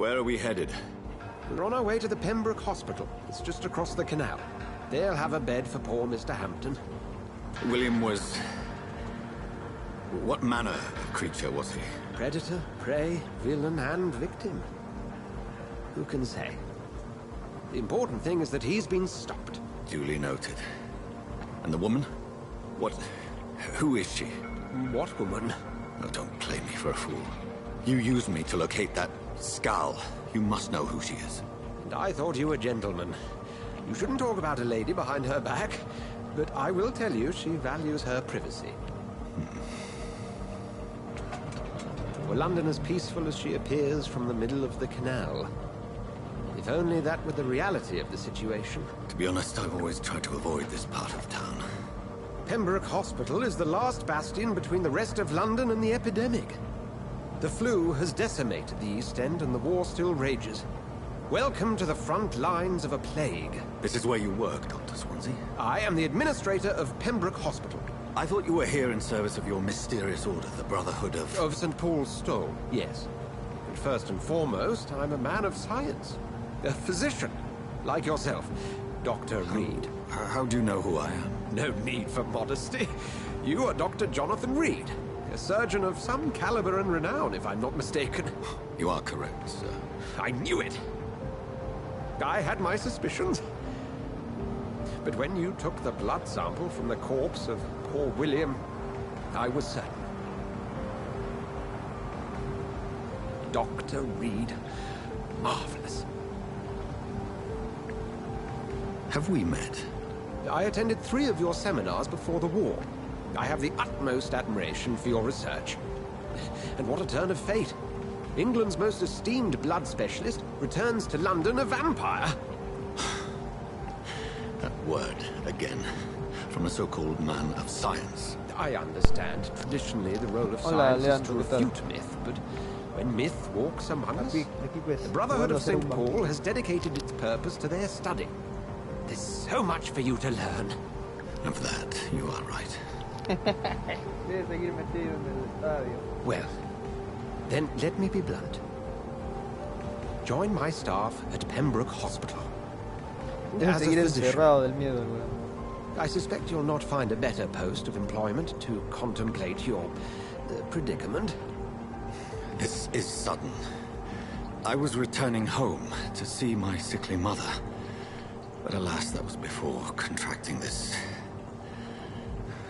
Where are we headed? We're on our way to the Pembroke Hospital. It's just across the canal. They'll have a bed for poor Mr. Hampton. William was... What manner of creature was he? Predator, prey, villain, and victim. Who can say? The important thing is that he's been stopped. Duly noted. And the woman? What... Who is she? What woman? Oh, don't play me for a fool. You used me to locate that skull. You must know who she is. And I thought you a gentleman. You shouldn't talk about a lady behind her back, but I will tell you she values her privacy. Were London as peaceful as she appears from the middle of the canal? If only that were the reality of the situation. To be honest, I've always tried to avoid this part of town. Pembroke Hospital is the last bastion between the rest of London and the epidemic. The flu has decimated the East End and the war still rages. Welcome to the front lines of a plague. This is where you work, Dr. Swansea? I am the administrator of Pembroke Hospital. I thought you were here in service of your mysterious order, the Brotherhood of... Of St. Paul's Stole, yes. But first and foremost, I'm a man of science. A physician, like yourself, Dr. Reed. How do you know who I am? No need for modesty. You are Dr. Jonathan Reed, a surgeon of some caliber and renown, if I'm not mistaken. You are correct, sir. I knew it! I had my suspicions. But when you took the blood sample from the corpse of poor William, I was certain. Dr. Reed. Marvelous. Have we met? I attended 3 of your seminars before the war. I have the utmost admiration for your research. And what a turn of fate. England's most esteemed blood specialist returns to London a vampire. That word, again, from a so-called man of science. I understand. Traditionally, the role of science is to refute myth, but when myth walks among us, the Brotherhood of St. Paul has dedicated its purpose to their study. There's so much for you to learn. Of that, you are right. Well, then let me be blunt. Join my staff at Pembroke Hospital. As a physician, I suspect you'll not find a better post of employment to contemplate your predicament. This is sudden. I was returning home to see my sickly mother. But alas, that was before contracting this...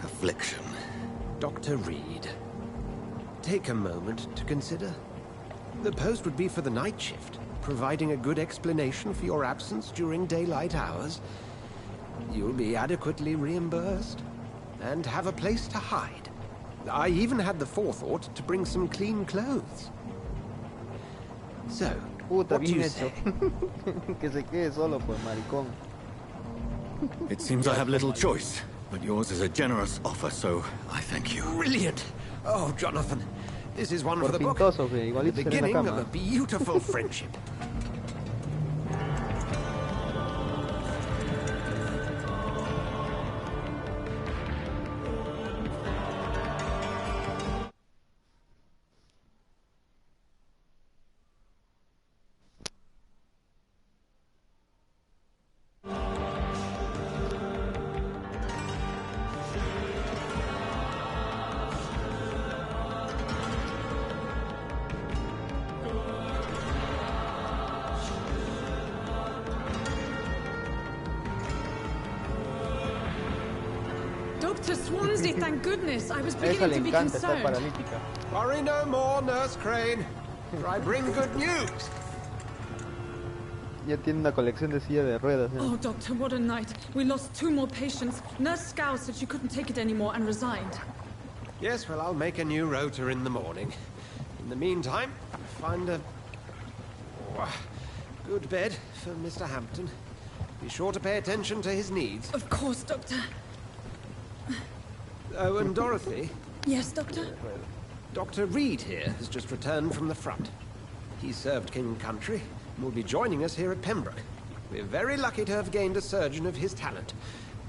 affliction. Dr. Reed, take a moment to consider. The post would be for the night shift, providing a good explanation for your absence during daylight hours. You'll be adequately reimbursed, and have a place to hide. I even had the forethought to bring some clean clothes. So, what do you say? Que se quede solo por maricón. It seems I have little choice, but yours is a generous offer, so I thank you. Brilliant! Oh, Jonathan, this is one for the book. The beginning of a beautiful friendship. Dr. Swansea, thank goodness. I was beginning to be concerned. Worry no more, Nurse Crane. For I bring good news. Ya tiene una colección de silla de ruedas. Oh, Doctor, what a night. We lost 2 more patients. Nurse Scow said she couldn't take it anymore and resigned. Yes, well, I'll make a new rota in the morning. In the meantime, find a good bed for Mr. Hampton. Be sure to pay attention to his needs. Of course, Doctor. Oh, and Dorothy? Yes, Doctor? Dr. Reed here has just returned from the front. He served King Country and will be joining us here at Pembroke. We're very lucky to have gained a surgeon of his talent,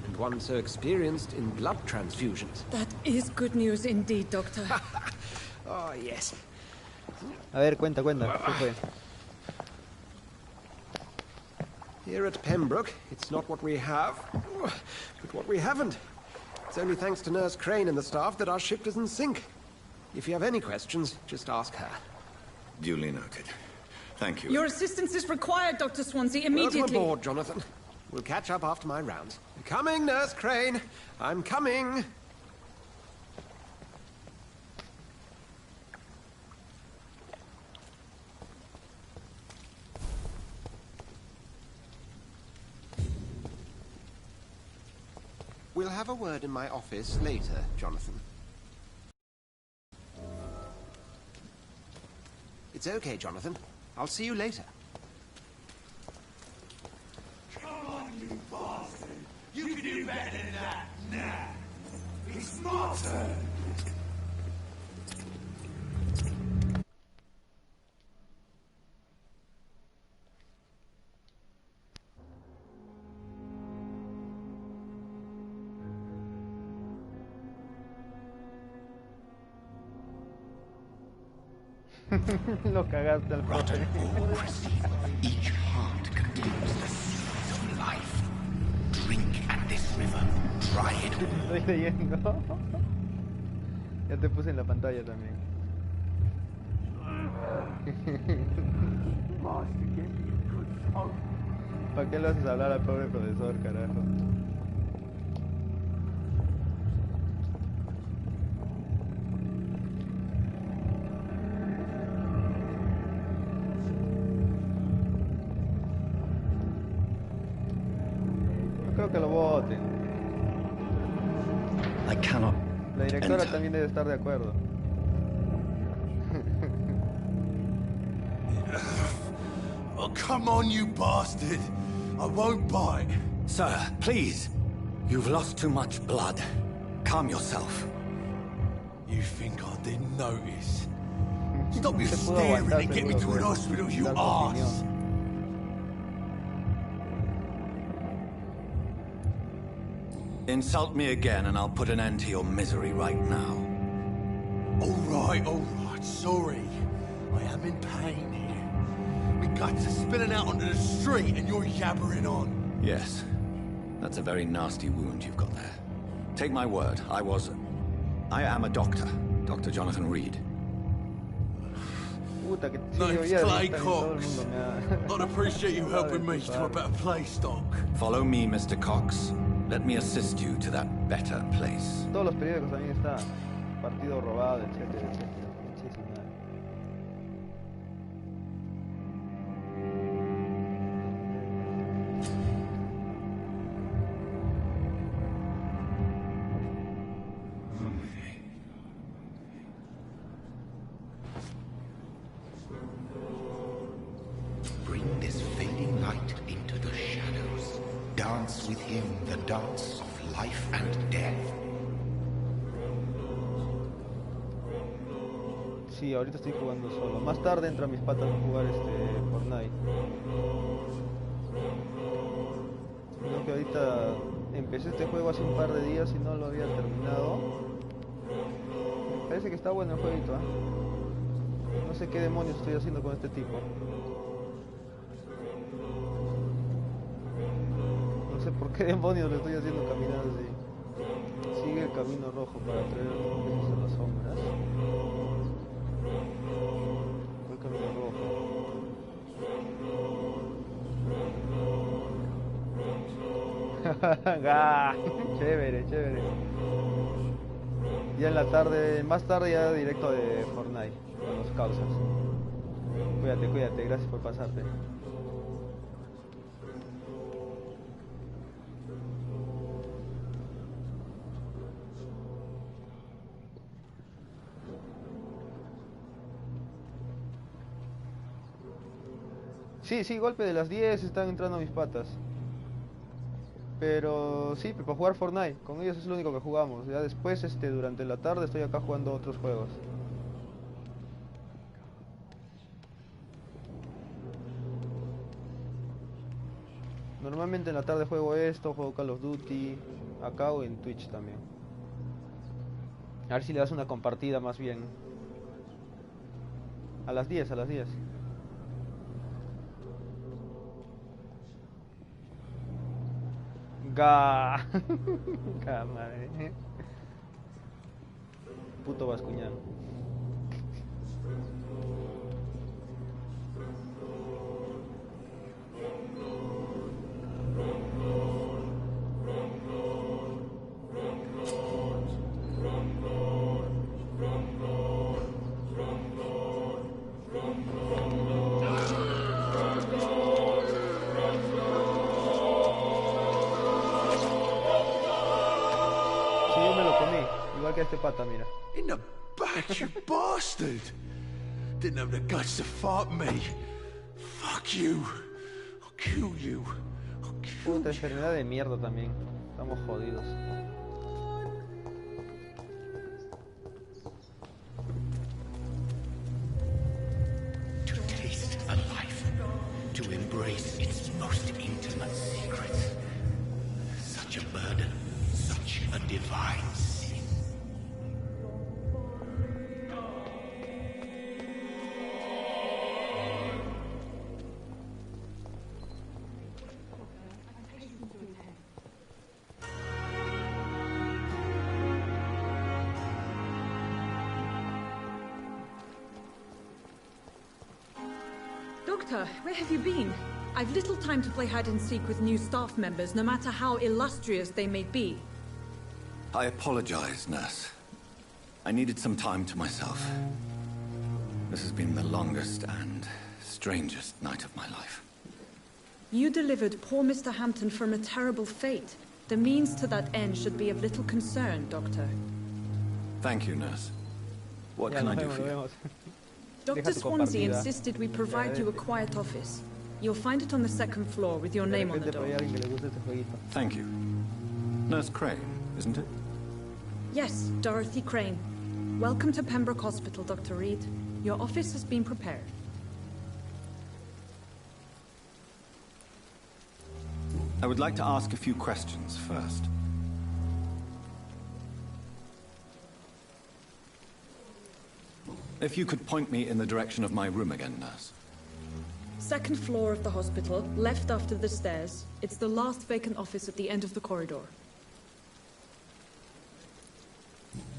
and one so experienced in blood transfusions. That is good news indeed, Doctor. Oh, yes. A ver, cuenta. ¿Qué fue? Here at Pembroke, it's not what we have, but what we haven't. It's only thanks to Nurse Crane and the staff that our ship doesn't sink. If you have any questions, just ask her. Duly noted. Thank you. Your assistance is required, Dr. Swansea, immediately. Welcome aboard, Jonathan. We'll catch up after my rounds. I'm coming, Nurse Crane. I'm coming. We'll have a word in my office later, Jonathan. It's okay, Jonathan. I'll see you later. Come on, you bastard! You can do better than that now! It's my turn! Lo cagaste al profe. Each heart contains the seeds of life. Drink at this river. Try it. Estoy leyendo. Ya te puse en la pantalla también. ¿Para qué lo haces hablar al pobre profesor, carajo? Creo que lo voten. I cannot. La directora enter. también debe estar de acuerdo. Oh, come on, you bastard! I won't bite. Sir, please. You've lost too much blood. Calm yourself. You think I didn't notice? Stop your Se pudo staring aguantar, and get me to seguro, an por hospital, you dar tu arse! opinión. Insult me again and I'll put an end to your misery right now. Alright, sorry. I am in pain here. My guts are spilling out onto the street and you're yabbering on. Yes. That's a very nasty wound you've got there. Take my word, I am a doctor. Dr. Jonathan Reed. Puta, que sí, Name's oía, Clay ahorita todo el Cox. mundo me ha- I'd appreciate you helping me to a better place, Doc. Follow me, Mr. Cox. Let me assist you to that better place. Todos los periódicos también están. Partido robado, etcétera, etcétera. Muchísimo. Bring this fading light into the shadows. Dance with him the dance of life and death. Sí, ahorita estoy jugando solo. Más tarde entro a mis patas a jugar Fortnite. Sino que ahorita empecé este juego hace un par de días y no lo había terminado. Me parece que está bueno el jueguito, ¿eh? No sé qué demonios estoy haciendo con este tipo. No sé por qué demonios lo estoy haciendo caminar así. Sigue el camino rojo para traer besos a las sombras. Fue el camino rojo. ¡Ah! Chévere, chévere. Ya en la tarde, más tarde ya directo de Fortnite con los causas. Cuídate, cuídate, gracias por pasarte. Sí, sí, golpe de las 10 están entrando a mis patas. Pero sí, para jugar Fortnite, con ellos es lo único que jugamos. Ya después, durante la tarde estoy acá jugando otros juegos. Normalmente en la tarde juego esto, juego Call of Duty, acá o en Twitch también. A ver si le das una compartida más bien. A las 10, a las 10. Ga. Ga, madre. Puto vascuñano. Que este pata, mira. In the back, you bastard! Didn't have the guts to fart me. Fuck you. I'll kill you. I'll kill Puta you. enfermedad de mierda también. Estamos jodidos. To taste a life, to embrace its most intimate secrets. Such a burden, such a divine sin. Doctor, where have you been? I've little time to play hide and seek with new staff members, no matter how illustrious they may be. I apologize, nurse. I needed some time to myself. This has been the longest and strangest night of my life. You delivered poor Mr. Hampton from a terrible fate. The means to that end should be of little concern, Doctor. Thank you, nurse. What can I do for you? Dr. Swansea insisted we provide you a quiet office. You'll find it on the second floor with your name on the door. Thank you. Nurse Crane, isn't it? Yes, Dorothy Crane. Welcome to Pembroke Hospital, Dr. Reed. Your office has been prepared. I would like to ask a few questions first. If you could point me in the direction of my room again, nurse. Second floor of the hospital, left after the stairs. It's the last vacant office at the end of the corridor.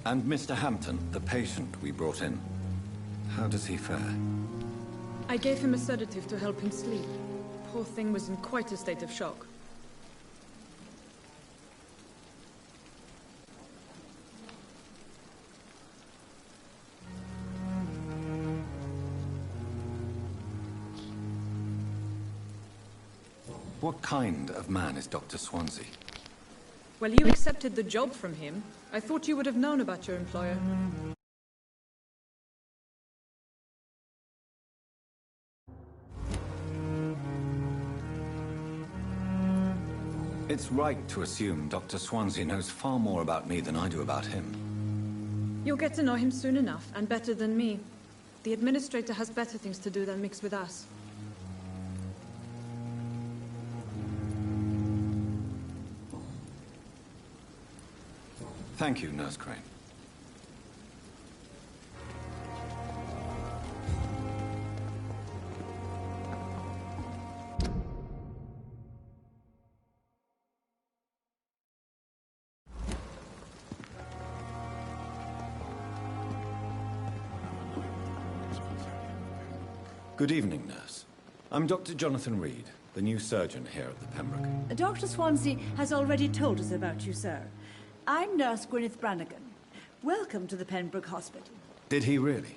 And Mr. Hampton, the patient we brought in. How does he fare? I gave him a sedative to help him sleep. Poor thing was in quite a state of shock. What kind of man is Dr. Swansea? Well, you accepted the job from him. I thought you would have known about your employer. It's right to assume Dr. Swansea knows far more about me than I do about him. You'll get to know him soon enough, and better than me. The administrator has better things to do than mix with us. Thank you, Nurse Crane. Good evening, nurse. I'm Dr. Jonathan Reed, the new surgeon here at the Pembroke. Dr. Swansea has already told us about you, sir. I'm Nurse Gwyneth Brannigan. Welcome to the Pembroke Hospital. Did he really?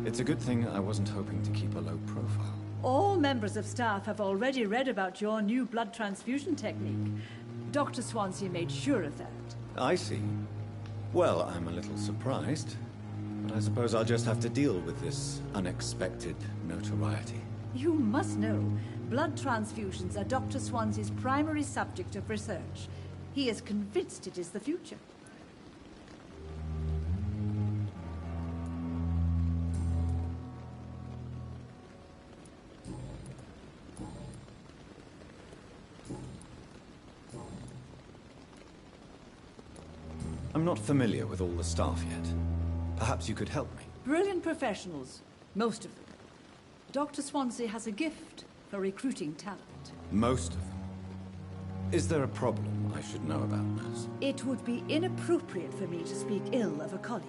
It's a good thing I wasn't hoping to keep a low profile. All members of staff have already read about your new blood transfusion technique. Dr. Swansea made sure of that. I see. Well, I'm a little surprised, but I suppose I'll just have to deal with this unexpected notoriety. You must know, blood transfusions are Dr. Swansea's primary subject of research. He is convinced it is the future. I'm not familiar with all the staff yet. Perhaps you could help me. Brilliant professionals, most of them. Dr. Swansea has a gift for recruiting talent. Most of them. Is there a problem I should know about, nurse? It would be inappropriate for me to speak ill of a colleague.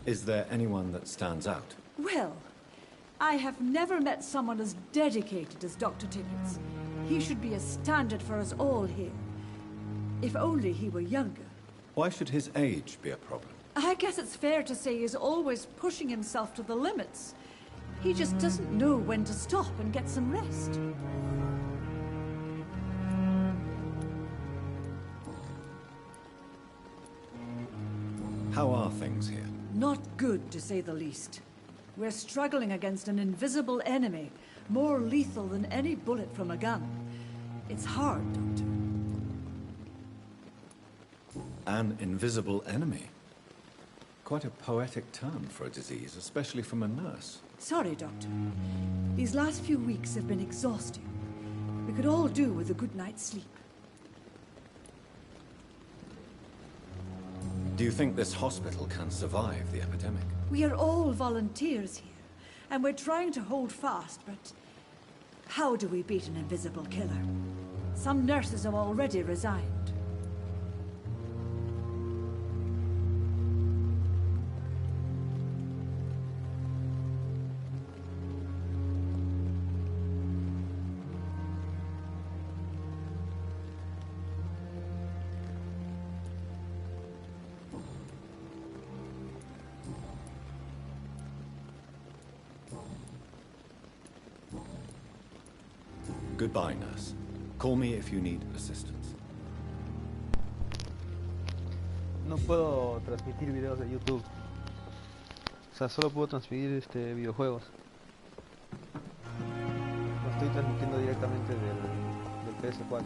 Is there anyone that stands out? Well, I have never met someone as dedicated as Dr. Tickets. He should be a standard for us all here. If only he were younger. Why should his age be a problem? I guess it's fair to say he's always pushing himself to the limits. He just doesn't know when to stop and get some rest. How are things here? Not good, to say the least. We're struggling against an invisible enemy, more lethal than any bullet from a gun. It's hard, Doctor. An invisible enemy? Quite a poetic term for a disease, especially from a nurse. Sorry, Doctor. These last few weeks have been exhausting. We could all do with a good night's sleep. Do you think this hospital can survive the epidemic? We are all volunteers here, and we're trying to hold fast, but how do we beat an invisible killer? Some nurses have already resigned. Goodbye, nurse. Call me if you need assistance. No puedo transmitir videos de YouTube. O sea, solo puedo transmitir videojuegos. No estoy transmitiendo directamente del PS4.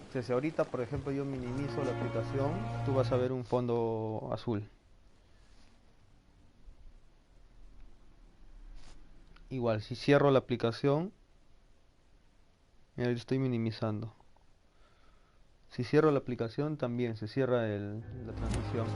O sea, si ahorita, por ejemplo, yo minimizo la aplicación, tú vas a ver un fondo azul. Igual, si cierro la aplicación, mira, yo estoy minimizando. Si cierro la aplicación, también se cierra la transmisión.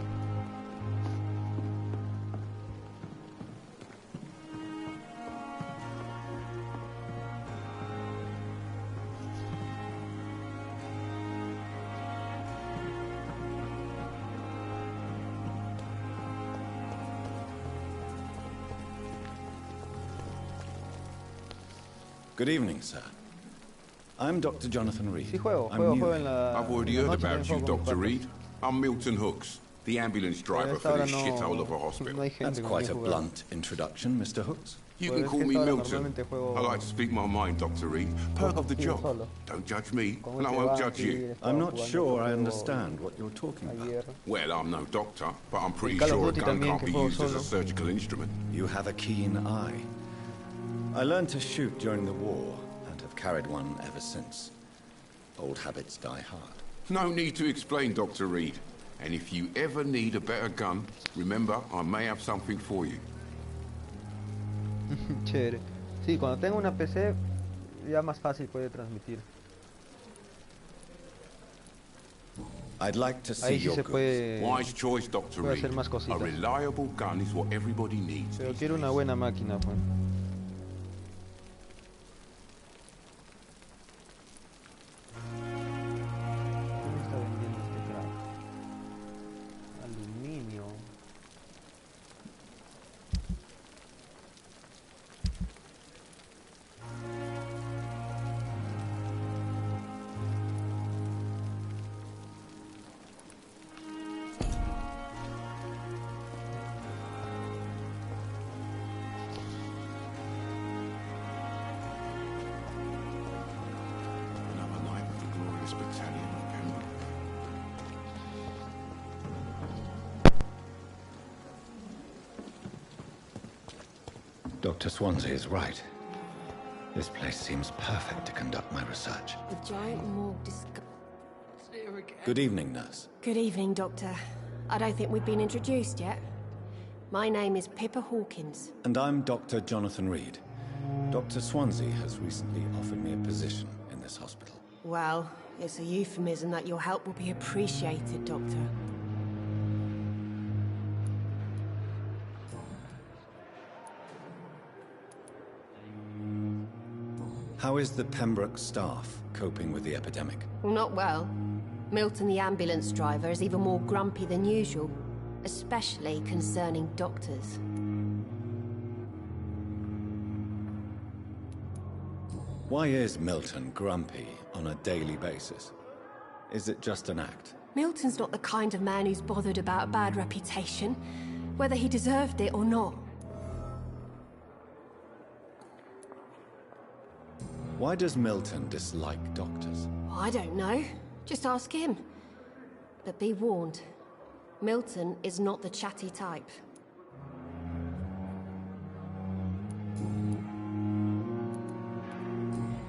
Good evening, sir. I'm Dr. Jonathan Reed. Sí, juego I'm new en la... I've already en la heard noche about también you, juego con Dr. mis Reed. I'm Milton Hooks, the ambulance driver esta for hora this no- shithole of a no hospital. hay gente That's con quite quien a jugar. blunt introduction, Mr. Hooks. You Pues can es call que me esta hora Milton. normalmente juego I like to speak my mind, Dr. Reed. Perk of the contigo job. solo. Don't judge me, Con and I este won't Vampyr, judge you. estaba I'm not jugando sure otro I juego understand what you're talking ayer. about. Well, I'm no doctor, but I'm pretty Call of sure a Duty gun también, can't que be juego used as a solo. surgical instrument. You have a keen eye. I learned to shoot during the war and have carried one ever since. Old habits die hard. No need to explain, Dr. Reed. And if you ever need a better gun, remember, I may have something for you. Chévere. Sí, cuando tengo una PC, ya más fácil puede transmitir. I'd like to see Ahí sí your se goods. puede... Wise choice, Dr. puede Reed. hacer más A cositas. reliable gun is what everybody needs. Pero these quiero una days. buena máquina, pues. ¿Quién está vendiendo este crack? Aluminio. Another night with the glorious battalion of Pembroke. Dr. Swansea is right. This place seems perfect to conduct my research. The giant morgue Good evening, nurse. Good evening, Doctor. I don't think we've been introduced yet. My name is Pippa Hawkins. And I'm Dr. Jonathan Reed. Dr. Swansea has recently offered me a position in this hospital. Well, it's a euphemism that your help will be appreciated, Doctor. How is the Pembroke staff coping with the epidemic? Well, not well. Milton, the ambulance driver, is even more grumpy than usual, especially concerning doctors. Why is Milton grumpy on a daily basis? Is it just an act? Milton's not the kind of man who's bothered about a bad reputation, whether he deserved it or not. Why does Milton dislike doctors? I don't know. Just ask him. But be warned, Milton is not the chatty type.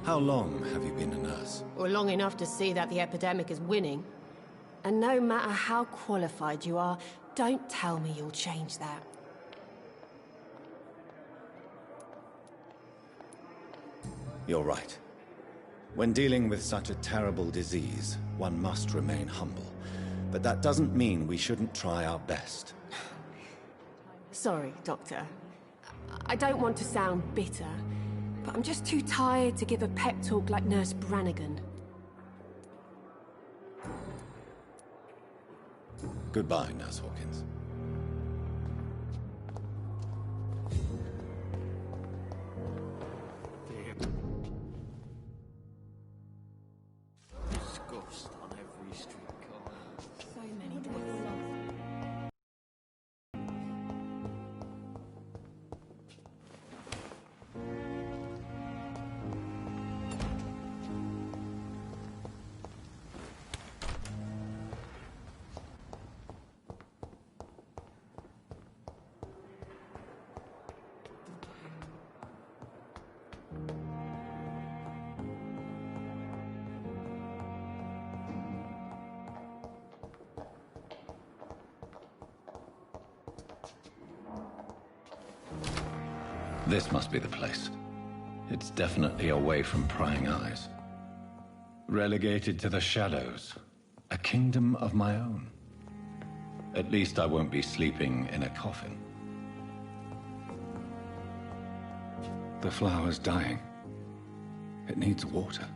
How long have you been a nurse? Well, long enough to see that the epidemic is winning. And no matter how qualified you are, don't tell me you'll change that. You're right. When dealing with such a terrible disease, one must remain humble. But that doesn't mean we shouldn't try our best. Sorry, Doctor. I don't want to sound bitter, but I'm just too tired to give a pep talk like Nurse Brannigan. Goodbye, Nurse Hawkins. Disgust on every street corner. So many deaths. This must be the place. It's definitely away from prying eyes. Relegated to the shadows. A kingdom of my own. At least I won't be sleeping in a coffin. The flower's dying. It needs water.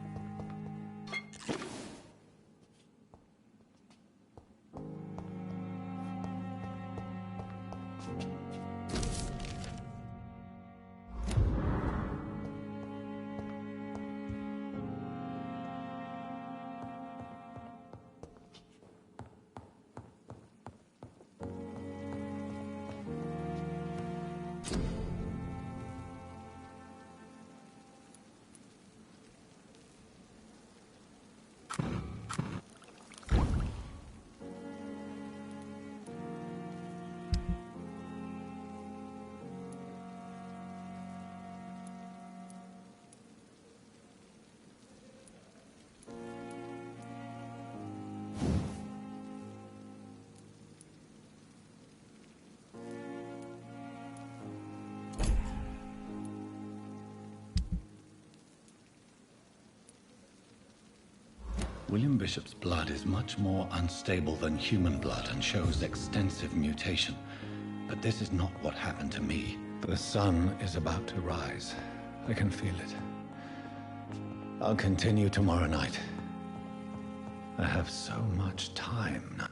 William Bishop's blood is much more unstable than human blood and shows extensive mutation. But this is not what happened to me. The sun is about to rise. I can feel it. I'll continue tomorrow night. I have so much time now.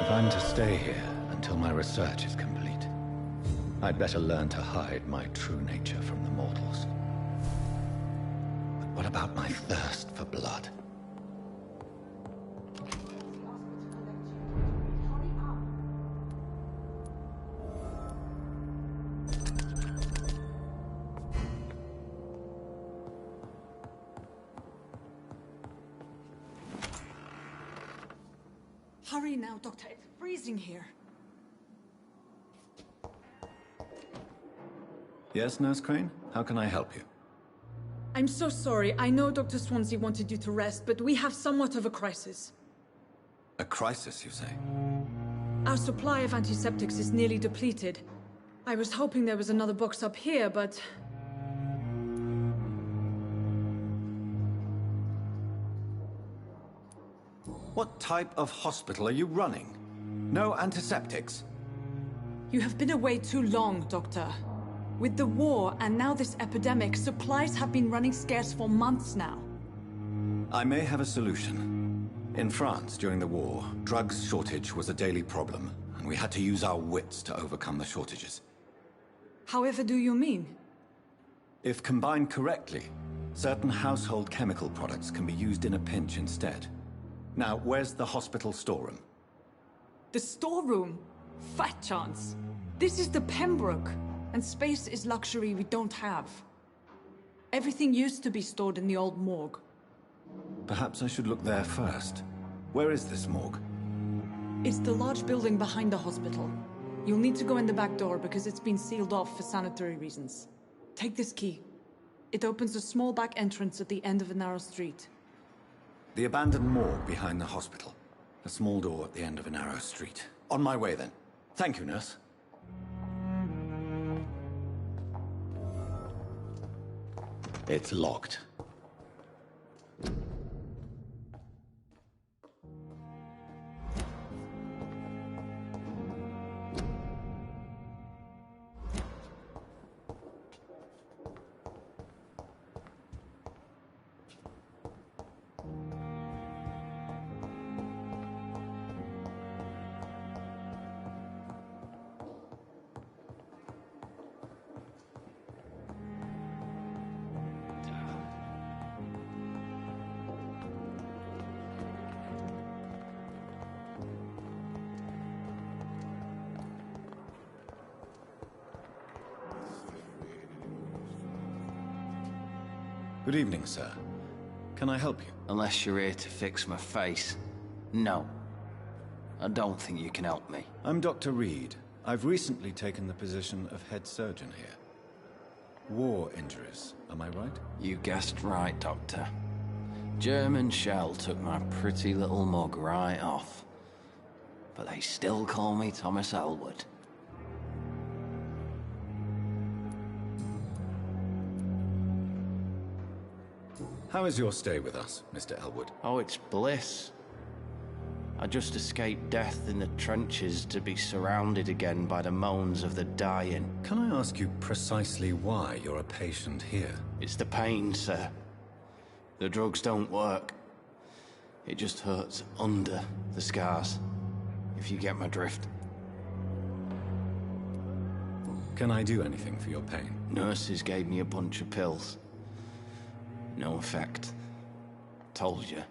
If I'm to stay here until my research is complete, I'd better learn to hide my true nature from the mortals. But what about my thirst for blood? Hurry now, Doctor. It's freezing here. Yes, Nurse Crane? How can I help you? I'm so sorry. I know Dr. Swansea wanted you to rest, but we have somewhat of a crisis. A crisis, you say? Our supply of antiseptics is nearly depleted. I was hoping there was another box up here, but... What type of hospital are you running? No antiseptics? You have been away too long, Doctor. With the war and now this epidemic, supplies have been running scarce for months now. I may have a solution. In France, during the war, drugs shortage was a daily problem, and we had to use our wits to overcome the shortages. However do you mean? If combined correctly, certain household chemical products can be used in a pinch instead. Now, where's the hospital storeroom? The storeroom? Fat chance. This is the Pembroke, and space is luxury we don't have. Everything used to be stored in the old morgue. Perhaps I should look there first. Where is this morgue? It's the large building behind the hospital. You'll need to go in the back door because it's been sealed off for sanitary reasons. Take this key. It opens a small back entrance at the end of a narrow street. The abandoned morgue behind the hospital. A small door at the end of a narrow street. On my way, then. Thank you, nurse. It's locked. Good evening, sir. Can I help you? Unless you're here to fix my face. No. I don't think you can help me. I'm Dr. Reed. I've recently taken the position of head surgeon here. War injuries, am I right? You guessed right, Doctor. German shell took my pretty little mug right off. But they still call me Thomas Elwood. How is your stay with us, Mr. Elwood? Oh, it's bliss. I just escaped death in the trenches to be surrounded again by the moans of the dying. Can I ask you precisely why you're a patient here? It's the pain, sir. The drugs don't work. It just hurts under the scars, if you get my drift. Can I do anything for your pain? Nurses gave me a bunch of pills. No effect. Told you.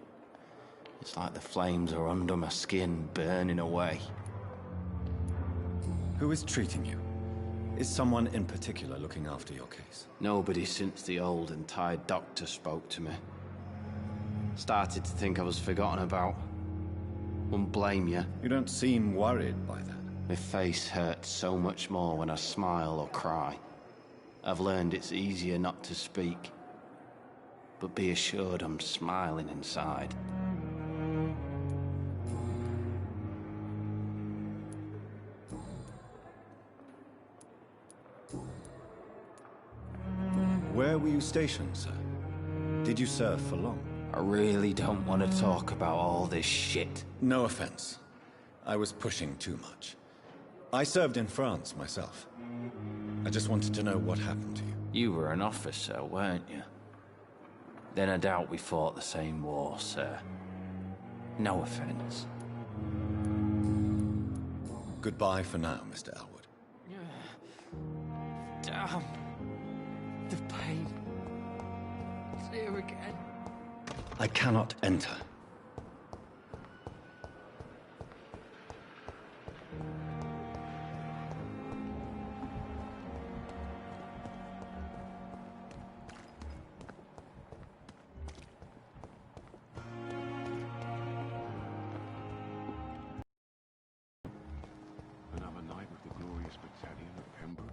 It's like the flames are under my skin, burning away. Who is treating you? Is someone in particular looking after your case? Nobody since the old and tired doctor spoke to me. Started to think I was forgotten about. Wouldn't blame you. You don't seem worried by that. My face hurts so much more when I smile or cry. I've learned it's easier not to speak. But be assured I'm smiling inside. Where were you stationed, sir? Did you serve for long? I really don't want to talk about all this shit. No offense. I was pushing too much. I served in France myself. I just wanted to know what happened to you. You were an officer, weren't you? Then I doubt we fought the same war, sir. No offense. Goodbye for now, Mr. Elwood. Damn. The pain. It's here again. I cannot enter. Another night with the glorious battalion of Pembroke.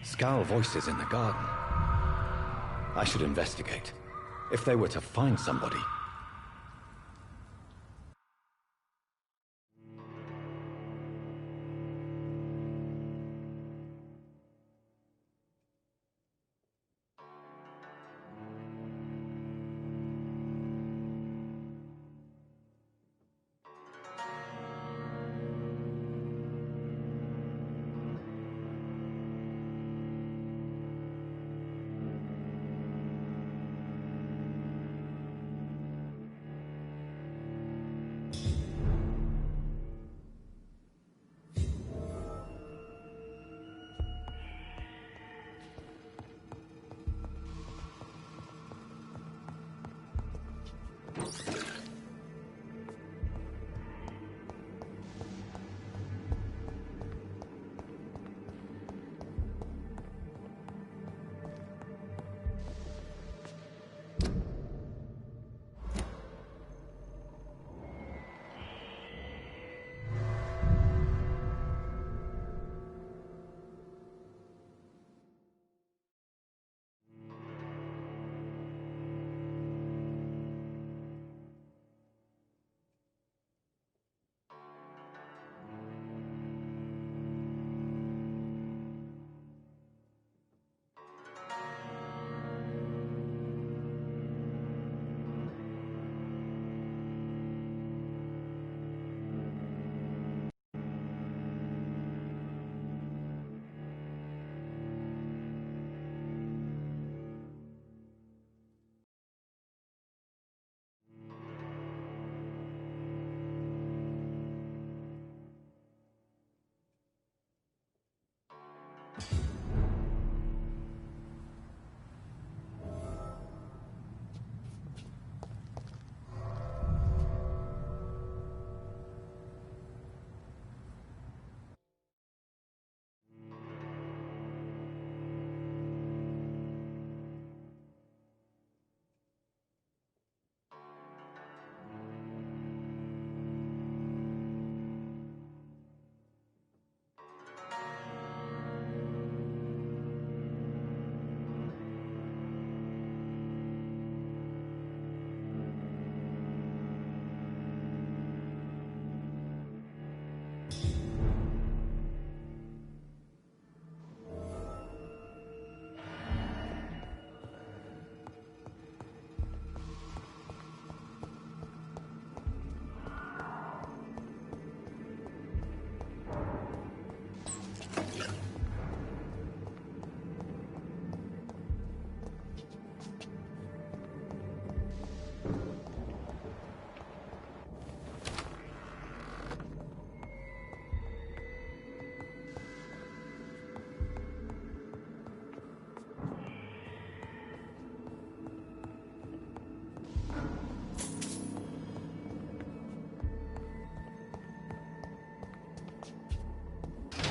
Scowl voices in the garden. I should investigate. If they were to find somebody.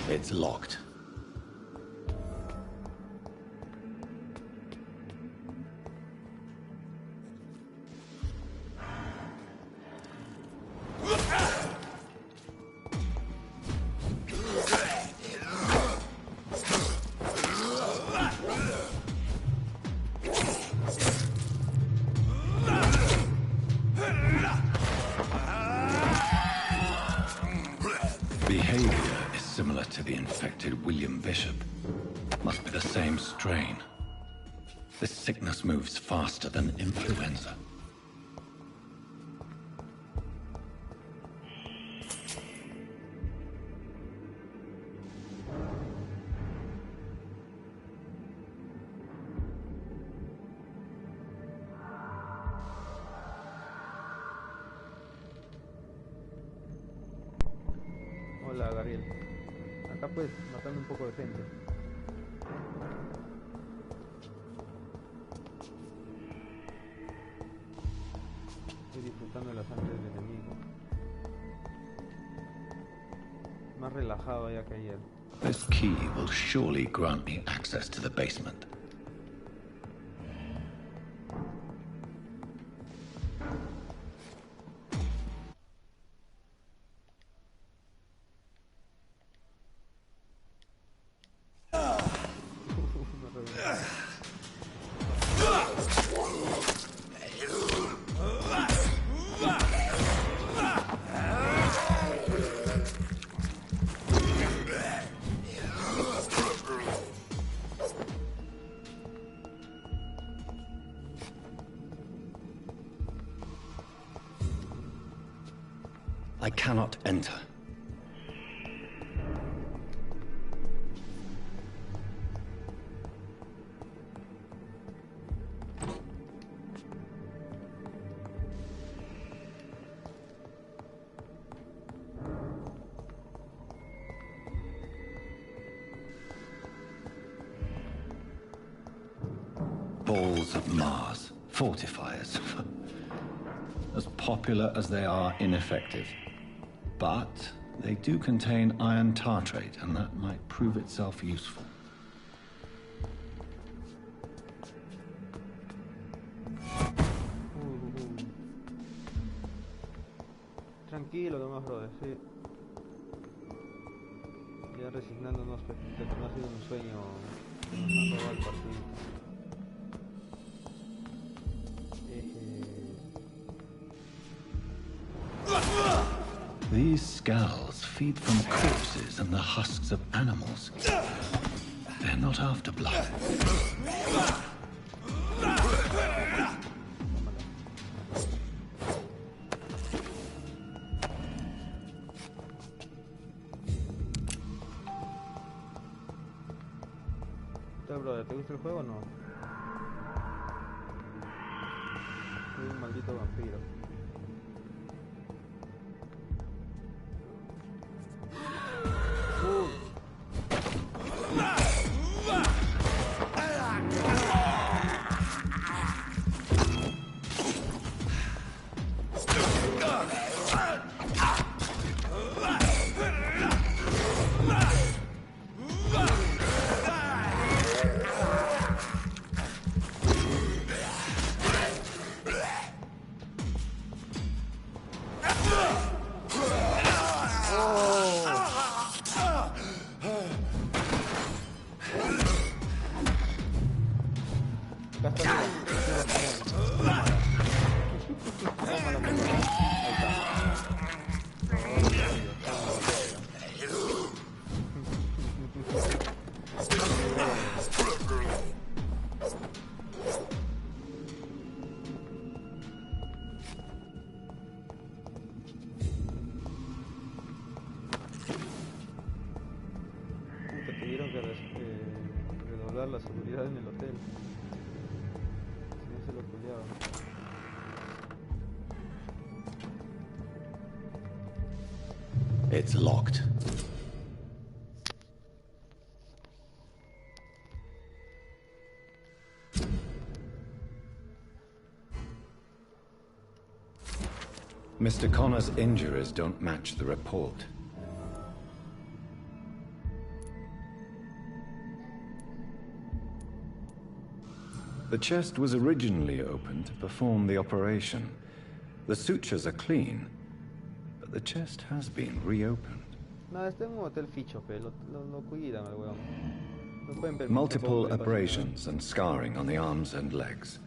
It's locked. Behavior is similar to the infected William Bishop. Must be the same strain. This sickness moves faster than influenza. Hola, Gabriel. Acá pues, matando un poco de gente. Estoy disfrutando de la sangre del enemigo. Más relajado ya que ayer. This key will surely grant me access to the basement. I cannot enter. Balls of Mars, fortifiers. As popular as they are ineffective. But they do contain iron tartrate, and that might prove itself useful. Tranquilo nomás, brother, sí. Ya resignándonos, que no ha sido un sueño que nos han robado el partido. These skulls feed from corpses and the husks of animals. They're not after blood. Brother, ¿te gusta el juego o no? Soy un maldito vampiro. Redoblar la seguridad en el hotel. Si no se lo peleaban. It's locked. Mr. Connor's injuries don't match the report. The chest was originally opened to perform the operation. The sutures are clean, but the chest has been reopened. No, este es un hotel ficho, pe. Lo cuidan al weón. No pueden permitir Multiple que pase nada. abrasions and scarring on the arms and legs.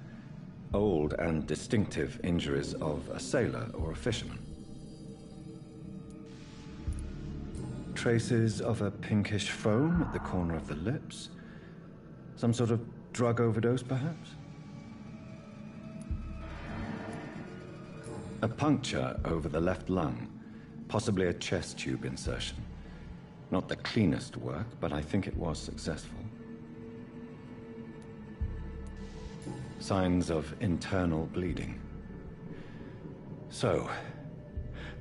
Old and distinctive injuries of a sailor or a fisherman. Traces of a pinkish foam at the corner of the lips. Some sort of drug overdose, perhaps? A puncture over the left lung, possibly a chest tube insertion. Not the cleanest work, but I think it was successful. Signs of internal bleeding. So,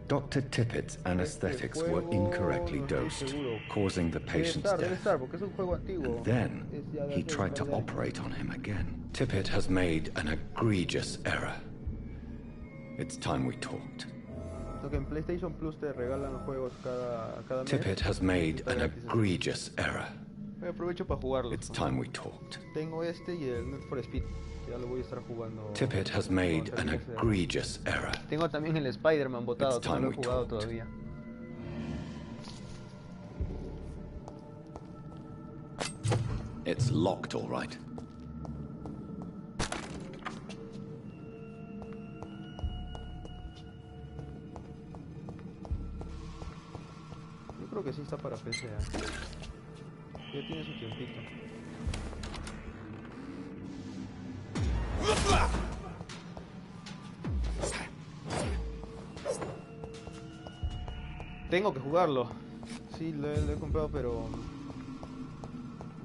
Dr. Tippett's anesthetics were incorrectly dosed, causing the patient's death. And then, he tried to operate on him again. Tippett has made an egregious error. It's time we talked. Tippett has made an egregious error. It's time we talked. Tippett has made an egregious error. Tengo también el Spider-Man botado, It's time no lo we he jugado talked. todavía. It's locked, all right. Yo creo que sí está para PC. Ya tiene su tiempito. Tengo que jugarlo. Sí, lo he comprado, pero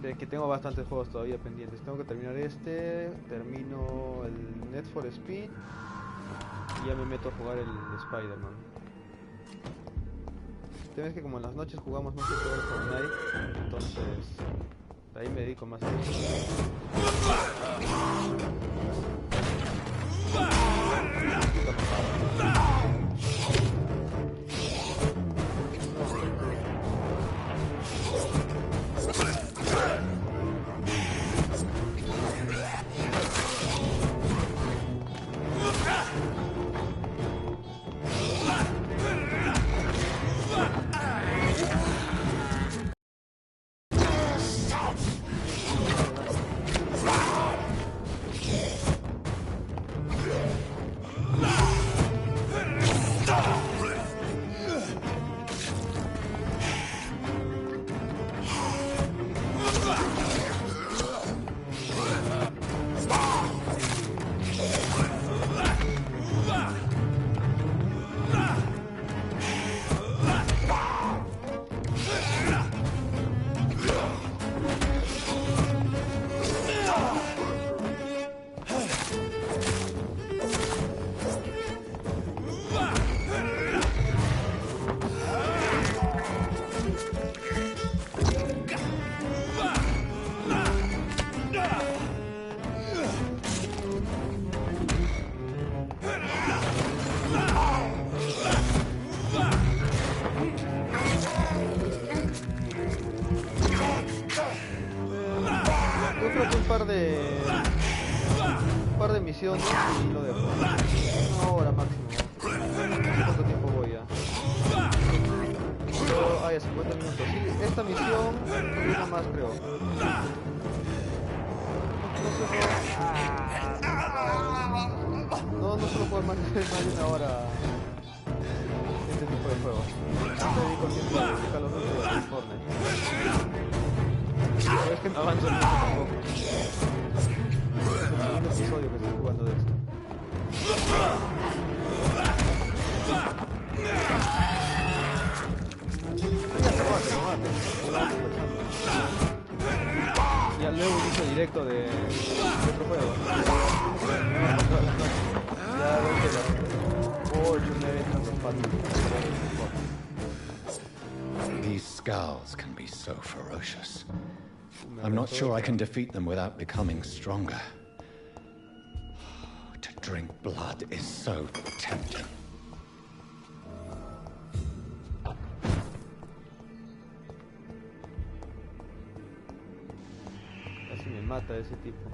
de que tengo bastantes juegos todavía pendientes. Tengo que terminar este, termino el Need for Speed y ya me meto a jugar el Spider-Man. El tema es que como en las noches jugamos más que todo el Fortnite, entonces de ahí me dedico más a eso. Un par de misiones y lo dejo. Una hora máximo. No sé cuánto tiempo voy ya. Pero, ya 50 minutos. Sí, esta misión y una más creo. No solo puedo más de una hora este tipo de juegos. Me dedico siempre a dedicar los otros de Fortnite. Pero es que no avanzo mucho tampoco. Es el segundo episodio que estoy jugando de esto. Ya luego inicio directo de otro juego. Ya desde las 8 o 9 entran los patos. These skulls can be so ferocious. I'm not sure I can defeat them without becoming stronger. To drink blood is so tempting. Casi me mata ese tipo.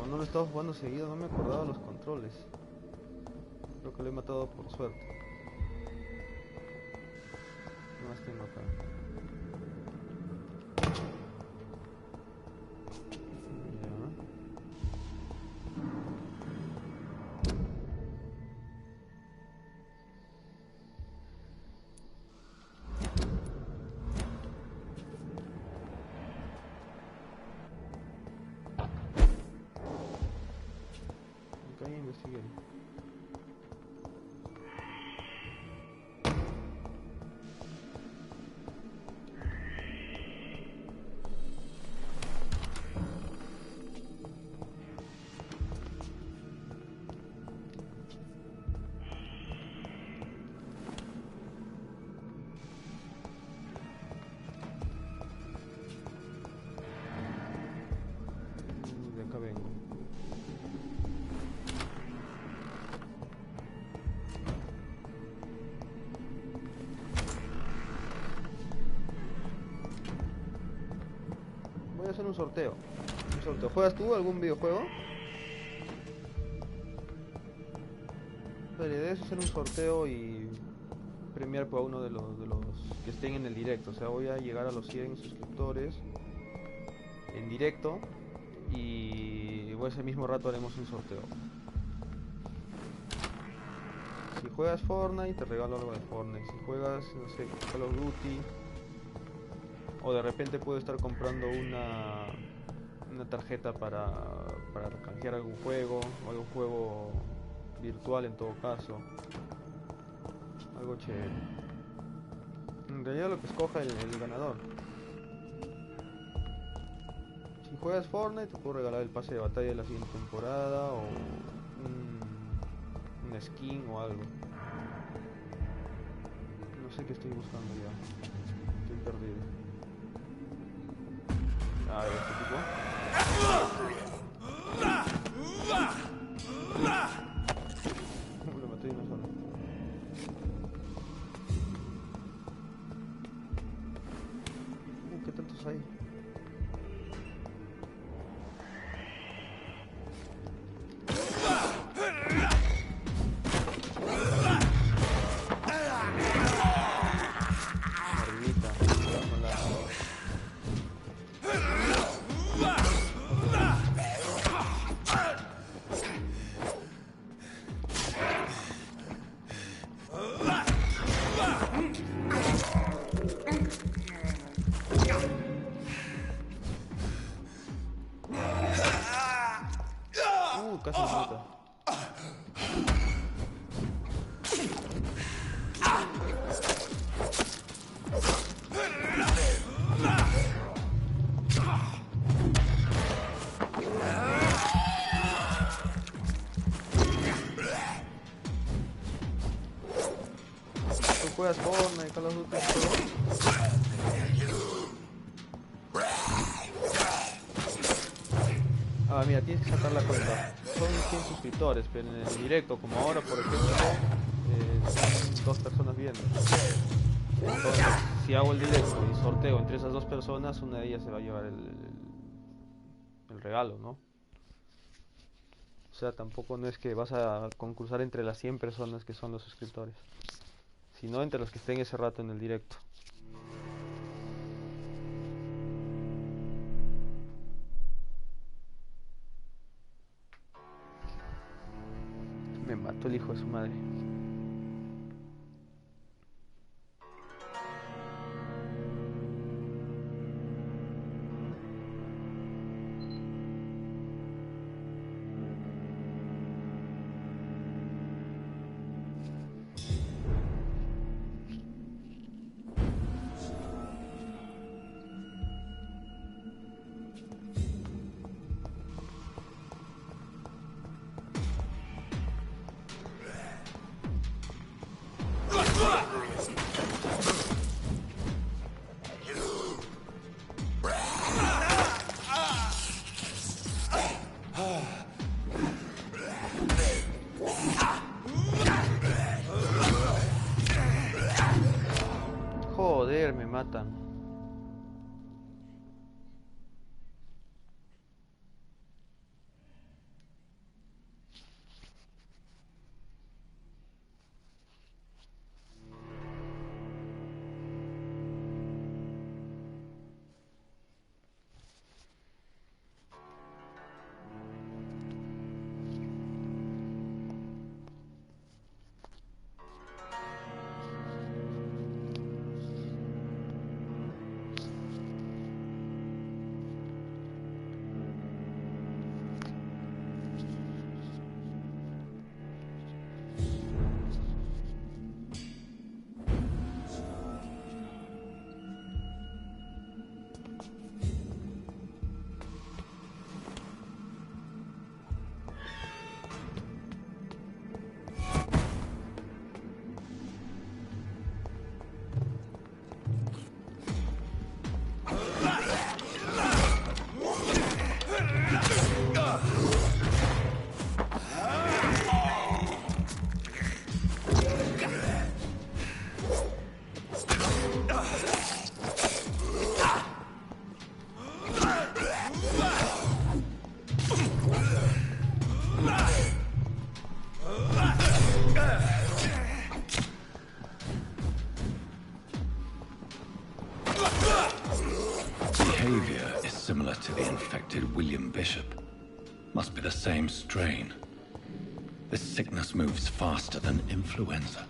No lo he estado jugando seguido, no me acordaba los controles. Creo que lo he matado por suerte. ¿Qué más tengo acá? Investigué. De acá vengo. Voy a hacer un sorteo. ¿Juegas tú algún videojuego? La idea es hacer un sorteo y premiar por uno de los que estén en el directo. O sea, voy a llegar a los 100 suscriptores en directo y ese mismo rato haremos un sorteo. Si juegas Fortnite, te regalo algo de Fortnite. Si juegas, no sé, Call of Duty, o de repente puedo estar comprando una tarjeta para canjear algún juego, o algún juego virtual en todo caso. Algo chévere. En realidad lo que escoja el ganador. Si juegas Fortnite te puedo regalar el pase de batalla de la siguiente temporada, o una skin o algo. No sé qué estoy buscando ya. Estoy perdido. A ver, este tipo. Lo maté de una sola. ¿Qué tantos hay? Casi me mata. ¿Tú juegas Fortnite, Call of Duty? Ah, mira, tienes que sacar la cuenta. Son 100 suscriptores, pero en el directo, como ahora, por ejemplo, son 2 personas viendo. Entonces, si hago el directo y sorteo entre esas 2 personas, una de ellas se va a llevar el regalo, ¿no? O sea, tampoco no es que vas a concursar entre las 100 personas que son los suscriptores, sino entre los que estén ese rato en el directo. Me mató el hijo de su madre. Joder, me matan. behavior is similar to the infected William Bishop. Must be the same strain. This sickness moves faster than influenza.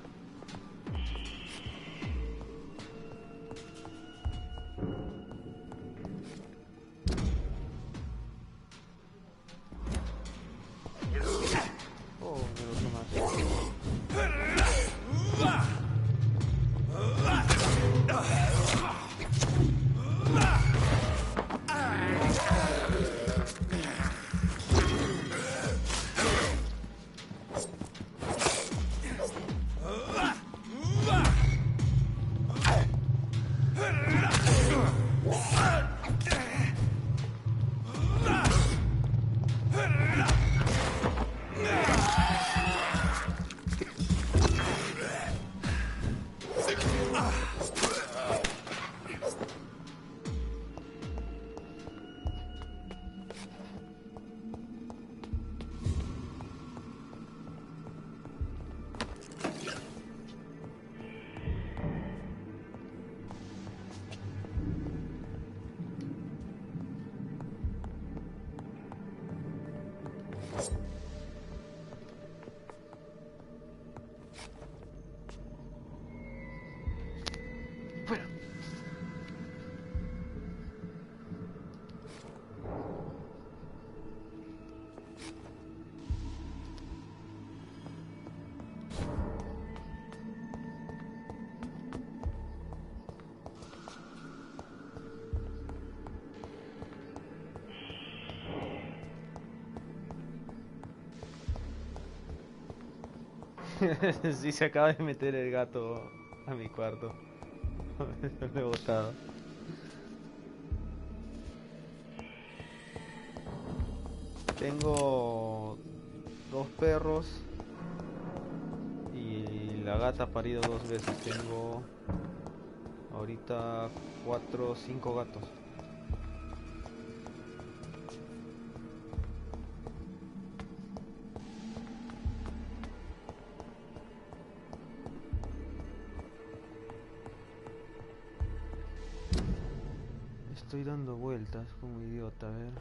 Sí, se acaba de meter el gato a mi cuarto. Lo he botado. Tengo 2 perros y la gata ha parido 2 veces. Tengo ahorita 4 o 5 gatos. Estoy dando vueltas como idiota, a ver.